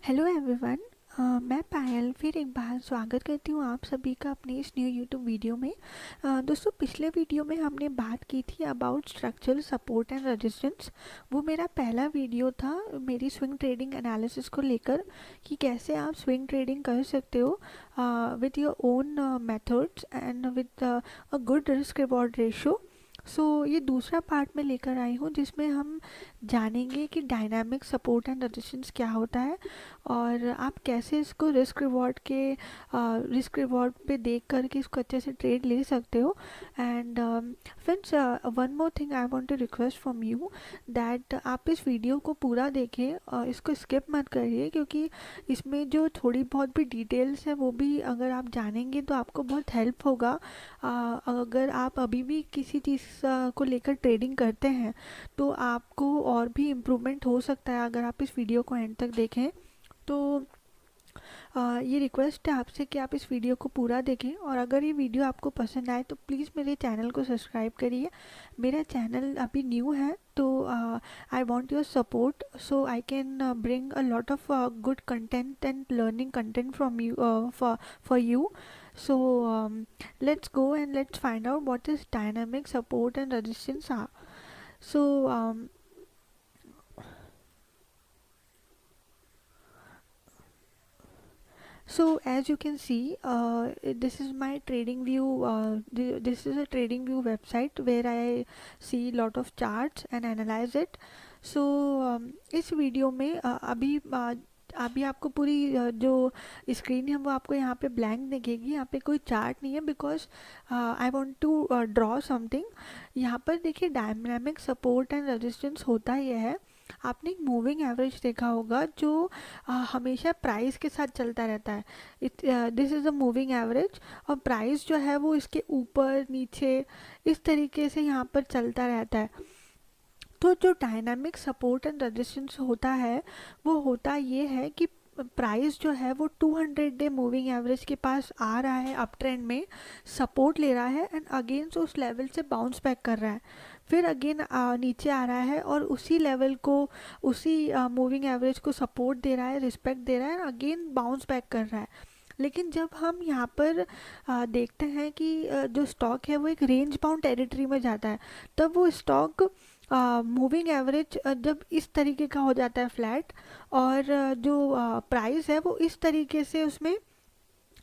Hello everyone. मैं पायल फिर एक बार स्वागत करती हूँ आप सभी का अपने इस न्यू यूट्यूब वीडियो में। दोस्तों, पिछले वीडियो में हमने बात की थी about structural support and resistance. वो मेरा पहला वीडियो था मेरी स्विंग ट्रेडिंग एनालिसिस को लेकर कि कैसे आप स्विंग ट्रेडिंग कर सकते हो with your own methods and with a good risk reward ratio. ये दूसरा पार्ट में लेकर आई हूँ जिसमें हम जानेंगे कि डायनामिक सपोर्ट एंड रेजिस्टेंस क्या होता है और आप कैसे इसको रिस्क रिवॉर्ड पे देख करके इसको अच्छे से ट्रेड ले सकते हो। And friends, one more thing I want to request from you that आप इस वीडियो को पूरा देखें और इसको स्किप मत करिए, क्योंकि इसमें जो थोड़ी बहुत भी डिटेल्स है वो भी अगर आप जानेंगे तो आपको बहुत हेल्प होगा। अगर आप अभी भी किसी चीज़ को लेकर ट्रेडिंग करते हैं तो आपको और भी इम्प्रूवमेंट हो सकता है अगर आप इस वीडियो को एंड तक देखें। तो ये रिक्वेस्ट है आपसे कि आप इस वीडियो को पूरा देखें, और अगर ये वीडियो आपको पसंद आए तो प्लीज़ मेरे चैनल को सब्सक्राइब करिए। मेरा चैनल अभी न्यू है तो I want your support so I can bring a lot of good content and learning content from you for you. So let's go and let's find out what is dynamic support and resistance are. So um, So as you can see, this is my trading view. This is a trading view website where I see lot of charts and analyze it. इस video में अभी आपको पूरी जो screen है वो आपको यहाँ पे ब्लैंक दिखेगी। यहाँ पे कोई चार्ट नहीं है because I want to draw something. यहाँ पर देखिए डायनामिक सपोर्ट एंड रेजिस्टेंस होता यह है, आपने एक मूविंग एवरेज देखा होगा जो हमेशा प्राइस के साथ चलता रहता है। This is a moving average और प्राइस जो है वो इसके ऊपर नीचे इस तरीके से यहाँ पर चलता रहता है। तो जो डायनामिक सपोर्ट एंड रेजिस्टेंस होता है वो होता ये है कि प्राइस जो है वो 200 डे मूविंग एवरेज के पास आ रहा है, अप ट्रेंड में सपोर्ट ले रहा है एंड अगेन से उस लेवल से बाउंस बैक कर रहा है, फिर अगेन नीचे आ रहा है और उसी लेवल को उसी मूविंग एवरेज को सपोर्ट दे रहा है, रिस्पेक्ट दे रहा है, अगेन बाउंस बैक कर रहा है। लेकिन जब हम यहाँ पर देखते हैं कि जो स्टॉक है वो एक रेंज बाउंड टेरिटरी में जाता है, तब वो स्टॉक मूविंग एवरेज जब इस तरीके का हो जाता है फ्लैट, और जो प्राइस है वो इस तरीके से उसमें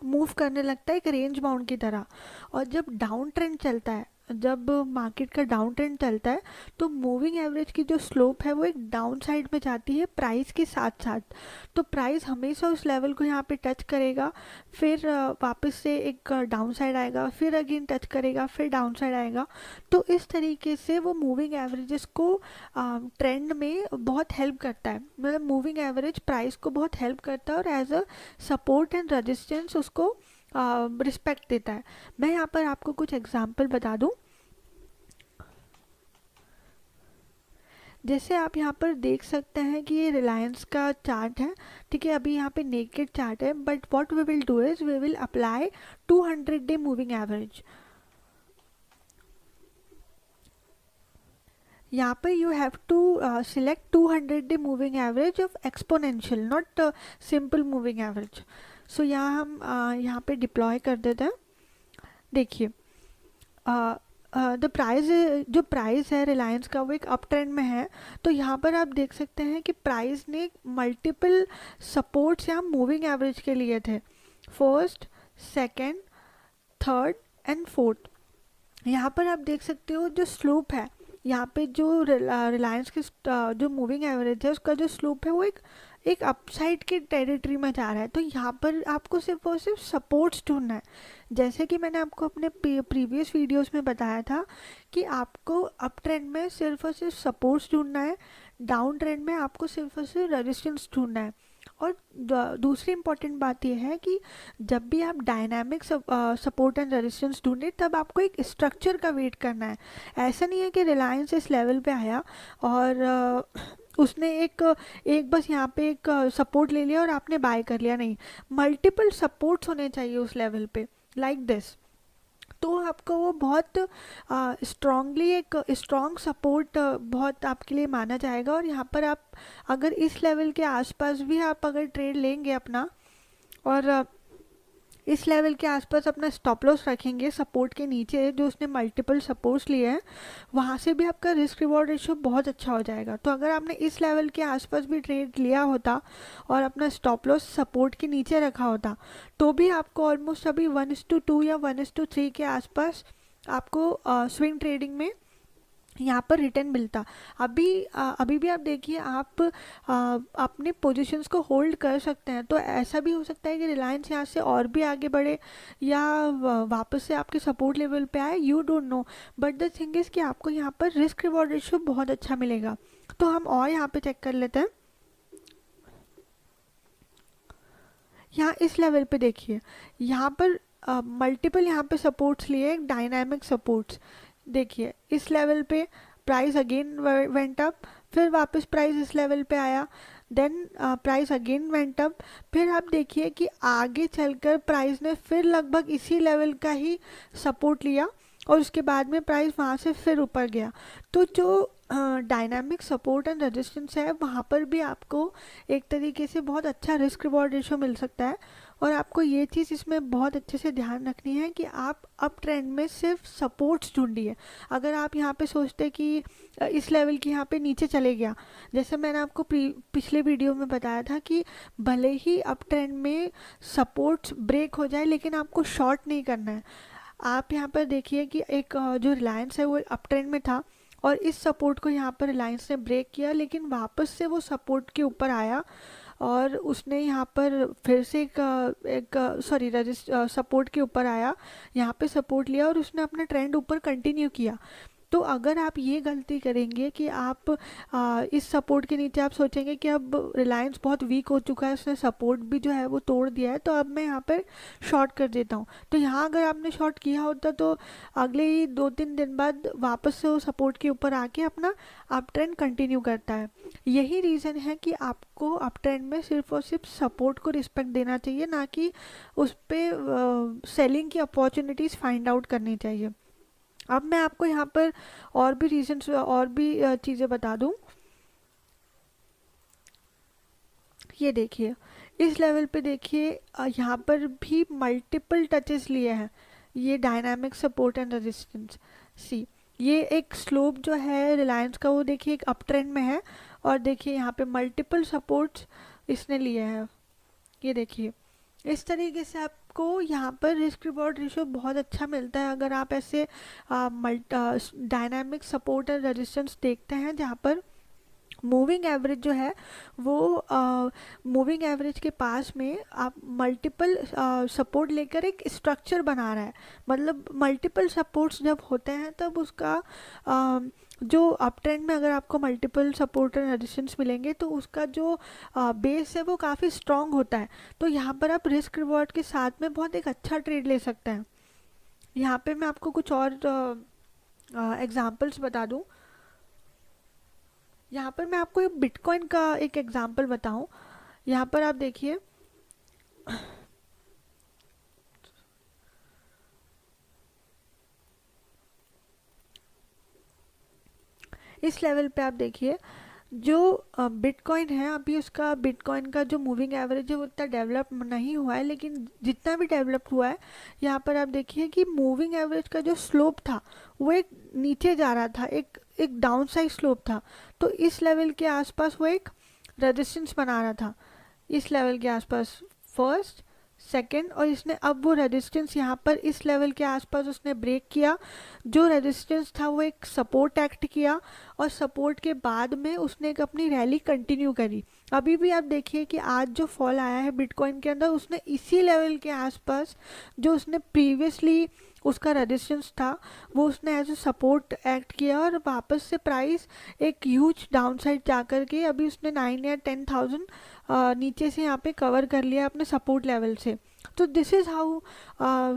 मूव करने लगता है एक रेंज बाउंड की तरह। और जब डाउन ट्रेंड चलता है, जब मार्केट का डाउन ट्रेंड चलता है तो मूविंग एवरेज की जो स्लोप है वो एक डाउन साइड में जाती है प्राइस के साथ साथ। तो प्राइस हमेशा उस लेवल को यहाँ पे टच करेगा, फिर वापस से एक डाउन साइड आएगा, फिर अगेन टच करेगा, फिर डाउन साइड आएगा। तो इस तरीके से वो मूविंग एवरेजेस को ट्रेंड में बहुत हेल्प करता है, मतलब मूविंग एवरेज प्राइस को बहुत हेल्प करता है और as a support and resistance उसको रिस्पेक्ट देता है। मैं यहाँ पर आपको कुछ एग्जाम्पल बता दूं। जैसे आप यहाँ पर देख सकते हैं कि ये रिलायंस का चार्ट है, ठीक है। अभी यहाँ पे नेकेड चार्ट है, but what we will do is we will apply 200 day moving average. यहाँ पर you have to select 200 day moving average of exponential, not simple moving average. यहाँ हम यहाँ पे डिप्लॉय कर देते हैं। देखिए द प्राइस, जो प्राइस है रिलायंस का वो एक अप ट्रेंड में है, तो यहाँ पर आप देख सकते हैं कि प्राइस ने मल्टीपल सपोर्ट्स यहाँ मूविंग एवरेज के लिए थे, first, second, third and fourth. यहाँ पर आप देख सकते हो जो स्लोप है, यहाँ पे जो रिलायंस के जो मूविंग एवरेज है उसका जो स्लोप है वो एक अपसाइड के टेरिटरी में जा रहा है। तो यहाँ पर आपको सिर्फ और सिर्फ सपोर्ट्स ढूंढना है। जैसे कि मैंने आपको अपने प्रीवियस वीडियोस में बताया था कि आपको अप ट्रेंड में सिर्फ और सिर्फ सपोर्ट्स ढूंढना है, डाउन ट्रेंड में आपको सिर्फ और सिर्फ रेजिस्टेंस ढूंढना है। और दूसरी इम्पॉर्टेंट बात यह है कि जब भी आप डायनामिक सपोर्ट एंड रेजिस्टेंस ढूंढें तब आपको एक स्ट्रक्चर का वेट करना है। ऐसा नहीं है कि रिलायंस इस लेवल पे आया और उसने एक बस यहाँ पे एक सपोर्ट ले लिया और आपने बाय कर लिया, नहीं, मल्टीपल सपोर्ट्स होने चाहिए उस लेवल पे, लाइक दिस। तो तो आपको वो बहुत स्ट्रांगली एक स्ट्रॉन्ग सपोर्ट बहुत आपके लिए माना जाएगा। और यहाँ पर आप अगर इस लेवल के आसपास भी आप अगर ट्रेड लेंगे अपना, और इस लेवल के आसपास अपना स्टॉप लॉस रखेंगे सपोर्ट के नीचे जो उसने मल्टीपल सपोर्ट्स लिए हैं, वहाँ से भी आपका रिस्क रिवॉर्ड रेशियो बहुत अच्छा हो जाएगा। तो अगर आपने इस लेवल के आसपास भी ट्रेड लिया होता और अपना स्टॉप लॉस सपोर्ट के नीचे रखा होता, तो भी आपको ऑलमोस्ट अभी 1:2 या 1:3 के आसपास आपको स्विंग ट्रेडिंग में यहाँ पर रिटर्न मिलता। अभी भी आप देखिए, आप अपने पोजीशंस को होल्ड कर सकते हैं। तो ऐसा भी हो सकता है कि रिलायंस यहाँ से और भी आगे बढ़े या वापस से आपके सपोर्ट लेवल पे आए, you don't know. But the thing is कि आपको यहाँ पर रिस्क रिवॉर्ड रेशियो बहुत अच्छा मिलेगा। तो हम और यहाँ पे चेक कर लेते हैं। यहाँ इस लेवल पे देखिए, यहाँ पर मल्टीपल यहाँ पे सपोर्ट्स लिए, डायनामिक सपोर्ट्स। देखिए इस लेवल पे प्राइस अगेन वेंट अप, फिर वापस प्राइस इस लेवल पे आया, then price again went up. फिर आप देखिए कि आगे चलकर प्राइस ने फिर लगभग इसी लेवल का ही सपोर्ट लिया और उसके बाद में प्राइस वहाँ से फिर ऊपर गया। तो जो डायनामिक सपोर्ट एंड रेजिस्टेंस है, वहाँ पर भी आपको एक तरीके से बहुत अच्छा रिस्क रिवॉर्ड रेशियो मिल सकता है। और आपको ये चीज़ इसमें बहुत अच्छे से ध्यान रखनी है कि आप अप ट्रेंड में सिर्फ सपोर्ट्स ढूंढिए। अगर आप यहाँ पे सोचते कि इस लेवल की यहाँ पे नीचे चले गया, जैसे मैंने आपको पिछले वीडियो में बताया था कि भले ही अप ट्रेंड में सपोर्ट्स ब्रेक हो जाए, लेकिन आपको शॉर्ट नहीं करना है। आप यहाँ पर देखिए कि एक जो रिलायंस है वो अप ट्रेंड में था और इस सपोर्ट को यहाँ पर रिलायंस ने ब्रेक किया, लेकिन वापस से वो सपोर्ट के ऊपर आया और उसने यहाँ पर फिर से सपोर्ट के ऊपर आया, यहाँ पे सपोर्ट लिया और उसने अपना ट्रेंड ऊपर कंटिन्यू किया। तो अगर आप ये गलती करेंगे कि आप इस सपोर्ट के नीचे आप सोचेंगे कि अब रिलायंस बहुत वीक हो चुका है, उसने सपोर्ट भी जो है वो तोड़ दिया है, तो अब मैं यहाँ पर शॉर्ट कर देता हूँ। तो यहाँ अगर आपने शॉर्ट किया होता तो अगले ही 2-3 दिन बाद वापस से वो सपोर्ट के ऊपर आके अपना अप ट्रेंड कंटिन्यू करता है। यही रीज़न है कि आपको अप ट्रेंड में सिर्फ और सिर्फ सपोर्ट को रिस्पेक्ट देना चाहिए, ना कि उस पर सेलिंग की अपॉर्चुनिटीज़ फाइंड आउट करनी चाहिए। अब मैं आपको यहाँ पर और भी रीजंस और भी चीज़ें बता दूँ। ये देखिए इस लेवल पे देखिए, यहाँ पर भी मल्टीपल टचेस लिए हैं, ये डायनामिक सपोर्ट एंड रेजिस्टेंस। सी ये एक स्लोप जो है रिलायंस का, वो देखिए एक अप ट्रेंड में है और देखिए यहाँ पे मल्टीपल सपोर्ट्स इसने लिए हैं। ये देखिए इस तरीके से आपको यहाँ पर रिस्क रिवॉर्ड रेशियो बहुत अच्छा मिलता है अगर आप ऐसे डायनामिक सपोर्ट एंड रेजिस्टेंस देखते हैं, जहाँ पर मूविंग एवरेज जो है वो मूविंग एवरेज के पास में आप मल्टीपल सपोर्ट लेकर एक स्ट्रक्चर बना रहा है। मतलब मल्टीपल सपोर्ट्स जब होते हैं तब उसका जो अप ट्रेंड में अगर आपको मल्टीपल सपोर्ट एंड रेजिस्टेंस मिलेंगे तो उसका जो बेस है वो काफ़ी स्ट्रॉन्ग होता है। तो यहाँ पर आप रिस्क रिवॉर्ड के साथ में बहुत एक अच्छा ट्रेड ले सकते हैं। यहाँ पे मैं आपको कुछ और एग्जांपल्स बता दूँ। यहाँ पर मैं आपको बिटकॉइन का एक एग्जांपल बताऊं। यहाँ पर आप देखिए इस लेवल पे आप देखिए जो बिटकॉइन है, अभी उसका बिटकॉइन का जो मूविंग एवरेज है वो इतना डेवलप नहीं हुआ है, लेकिन जितना भी डेवलप हुआ है यहाँ पर आप देखिए कि मूविंग एवरेज का जो स्लोप था वो एक नीचे जा रहा था, एक डाउन साइड स्लोप था। तो इस लेवल के आसपास वो एक रेजिस्टेंस बना रहा था, इस लेवल के आसपास फर्स्ट सेकंड, और इसने अब वो रेजिस्टेंस यहाँ पर इस लेवल के आसपास उसने ब्रेक किया। जो रेजिस्टेंस था वो एक सपोर्ट एक्ट किया और सपोर्ट के बाद में उसने एक अपनी रैली कंटिन्यू करी। अभी भी आप देखिए कि आज जो फॉल आया है बिटकॉइन के अंदर, उसने इसी लेवल के आसपास जो उसने प्रीवियसली उसका रेजिस्टेंस था वो उसने एज ए सपोर्ट एक्ट किया और वापस से प्राइस एक ह्यूज डाउन साइड जाकर के अभी उसने 9 या 10,000 नीचे से यहाँ पे कवर कर लिया अपने सपोर्ट लेवल से। तो this is how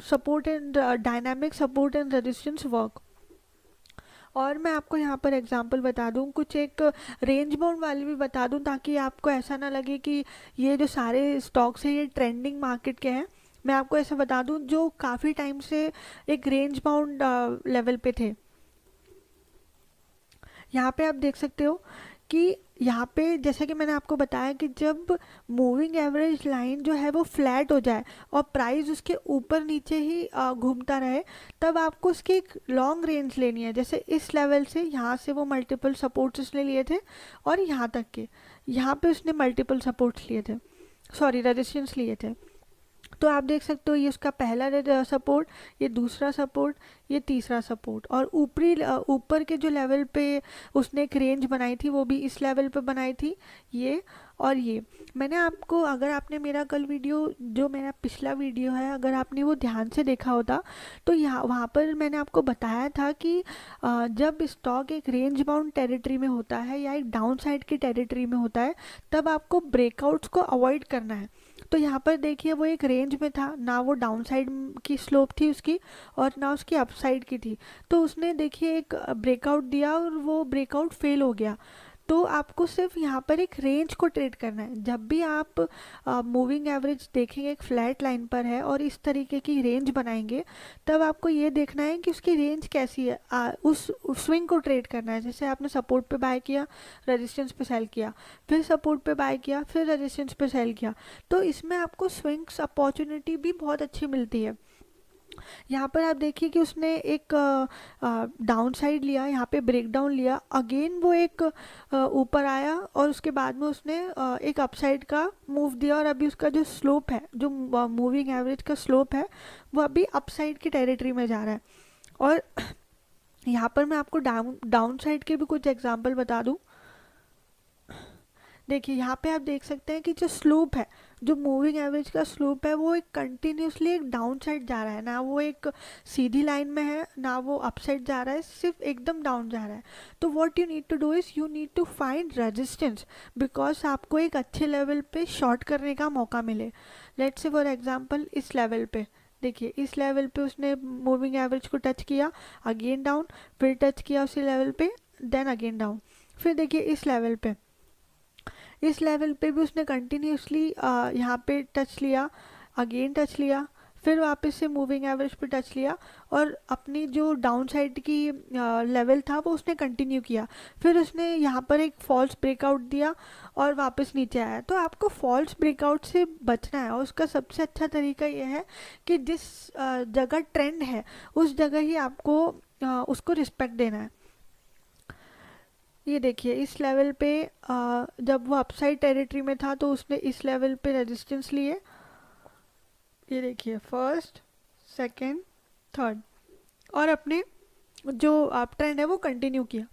support and dynamic support and resistance work. और मैं आपको यहाँ पर एग्जांपल बता दूँ, कुछ एक रेंज बाउंड वाले भी बता दूँ ताकि आपको ऐसा ना लगे कि ये जो सारे स्टॉक्स हैं ये ट्रेंडिंग मार्केट के हैं। मैं आपको ऐसे बता दूं, जो काफ़ी टाइम से एक रेंज बाउंड लेवल पे थे। यहाँ पे आप देख सकते हो कि यहाँ पे जैसे कि मैंने आपको बताया कि जब मूविंग एवरेज लाइन जो है वो फ्लैट हो जाए और प्राइस उसके ऊपर नीचे ही घूमता रहे, तब आपको उसकी एक लॉन्ग रेंज लेनी है। जैसे इस लेवल से यहाँ से वो मल्टीपल सपोर्ट्स उसने लिए थे और यहाँ तक के, यहाँ पे उसने मल्टीपल सपोर्ट्स लिए थे, सॉरी रेजिस्टेंस लिए थे। तो आप देख सकते हो ये उसका पहला सपोर्ट, ये दूसरा सपोर्ट, ये तीसरा सपोर्ट, और ऊपर के जो लेवल पे उसने एक रेंज बनाई थी वो भी इस लेवल पे बनाई थी, ये और ये। मैंने आपको, अगर आपने मेरा कल वीडियो, जो मेरा पिछला वीडियो है, अगर आपने वो ध्यान से देखा होता तो यहाँ वहाँ पर मैंने आपको बताया था कि जब स्टॉक एक रेंज बाउंड टेरिटरी में होता है या एक डाउन साइड की टेरिटरी में होता है, तब आपको ब्रेकआउट्स को अवॉइड करना है। तो यहाँ पर देखिए वो एक रेंज में था, ना वो डाउन साइड की स्लोप थी उसकी और ना उसकी अप साइड की थी। तो उसने देखिए एक ब्रेकआउट दिया और वो ब्रेकआउट फेल हो गया। तो आपको सिर्फ यहाँ पर एक रेंज को ट्रेड करना है। जब भी आप मूविंग एवरेज देखेंगे एक फ्लैट लाइन पर है और इस तरीके की रेंज बनाएंगे, तब आपको ये देखना है कि उसकी रेंज कैसी है, उस स्विंग को ट्रेड करना है। जैसे आपने सपोर्ट पे बाय किया, रेजिस्टेंस पे सेल किया, फिर सपोर्ट पे बाय किया, फिर रेजिस्टेंस पे सेल किया, तो इसमें आपको स्विंग्स अपॉर्चुनिटी भी बहुत अच्छी मिलती है। यहाँ पर आप देखिए कि उसने एक डाउन साइड लिया, यहाँ पे ब्रेक डाउन लिया, अगेन वो एक ऊपर आया और उसके बाद में उसने एक अपसाइड का मूव दिया, और अभी उसका जो स्लोप है, जो मूविंग एवरेज का स्लोप है, वो अभी अपसाइड की टेरिटरी में जा रहा है। और यहाँ पर मैं आपको डाउन साइड के भी कुछ एग्जांपल बता दूँ। देखिए यहाँ पे आप देख सकते हैं कि जो स्लोप है, जो मूविंग एवरेज का स्लोप है, वो एक कंटिन्यूसली एक डाउन साइड जा रहा है, ना वो एक सीधी लाइन में है, ना वो अप साइड जा रहा है, सिर्फ एकदम डाउन जा रहा है। तो what you need to do is you need to find resistance, because आपको एक अच्छे लेवल पे शॉर्ट करने का मौका मिले। लेट्स से फॉर एग्जांपल इस लेवल पे देखिए, इस लेवल पे उसने मूविंग एवरेज को टच किया, अगेन डाउन, फिर टच किया उसी लेवल पे, देन अगेन डाउन। फिर देखिए इस लेवल पे, इस लेवल पे भी उसने कंटिन्यूसली यहाँ पे टच लिया, अगेन टच लिया, फिर वापस से मूविंग एवरेज पे टच लिया, और अपनी जो डाउन साइड की लेवल था वो उसने कंटिन्यू किया। फिर उसने यहाँ पर एक फॉल्स ब्रेकआउट दिया और वापस नीचे आया। तो आपको फॉल्स ब्रेकआउट से बचना है, और उसका सबसे अच्छा तरीका यह है कि जिस जगह ट्रेंड है उस जगह ही आपको उसको रिस्पेक्ट देना है। ये देखिए इस लेवल पे जब वो अपसाइड टेरिटरी में था तो उसने इस लेवल पे रेजिस्टेंस लिए, ये देखिए फर्स्ट, सेकंड, थर्ड, और अपने जो अप ट्रेंड है वो कंटिन्यू किया।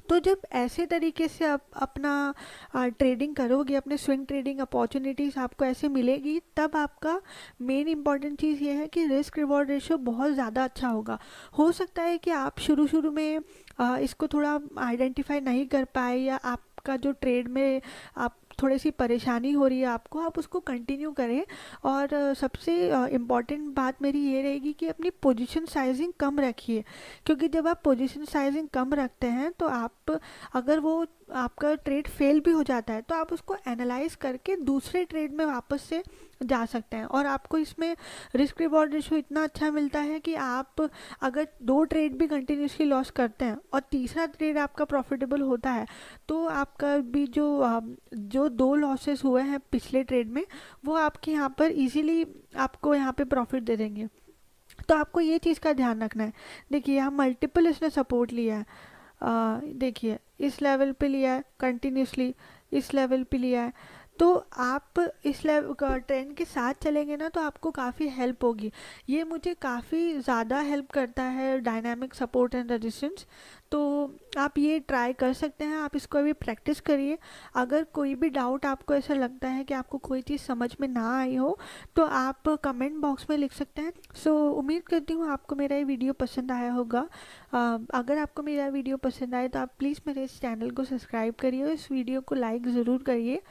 तो जब ऐसे तरीके से आप अपना ट्रेडिंग करोगे, अपने स्विंग ट्रेडिंग अपॉर्चुनिटीज़ आपको ऐसे मिलेगी, तब आपका मेन इंपॉर्टेंट चीज़ ये है कि रिस्क रिवॉर्ड रेशियो बहुत ज़्यादा अच्छा होगा। हो सकता है कि आप शुरू शुरू में इसको थोड़ा आइडेंटिफाई नहीं कर पाए, या आपका जो ट्रेड में आप थोड़ी सी परेशानी हो रही है आपको, आप उसको कंटिन्यू करें। और सबसे इम्पॉर्टेंट बात मेरी ये रहेगी कि अपनी पोजीशन साइजिंग कम रखिए, क्योंकि जब आप पोजीशन साइजिंग कम रखते हैं तो आप, अगर वो आपका ट्रेड फेल भी हो जाता है तो आप उसको एनालाइज करके दूसरे ट्रेड में वापस से जा सकते हैं। और आपको इसमें रिस्क रिवॉर्ड रेशियो इतना अच्छा मिलता है कि आप अगर 2 ट्रेड भी कंटिन्यूसली लॉस करते हैं और तीसरा ट्रेड आपका प्रॉफिटेबल होता है, तो आपका भी जो 2 लॉसेस हुए हैं पिछले ट्रेड में, वो आपके यहाँ पर इजीली आपको यहाँ पे प्रॉफिट दे देंगे। तो आपको ये चीज़ का ध्यान रखना है। देखिए यहाँ मल्टीपल इसने सपोर्ट लिया है, देखिए इस लेवल पे लिया है कंटिन्यूसली, इस लेवल पे लिया है। तो आप इस लेवल ट्रेंड के साथ चलेंगे ना तो आपको काफ़ी हेल्प होगी। ये मुझे काफ़ी ज़्यादा हेल्प करता है, डायनामिक सपोर्ट एंड रेजिस्टेंस। तो आप ये ट्राई कर सकते हैं, आप इसको अभी प्रैक्टिस करिए। अगर कोई भी डाउट आपको ऐसा लगता है कि आपको कोई चीज़ समझ में ना आई हो, तो आप कमेंट बॉक्स में लिख सकते हैं। उम्मीद करती हूँ आपको मेरा ये वीडियो पसंद आया होगा। अगर आपको मेरा वीडियो पसंद आए तो आप प्लीज़ मेरे इस चैनल को सब्सक्राइब करिए और इस वीडियो को लाइक ज़रूर करिए।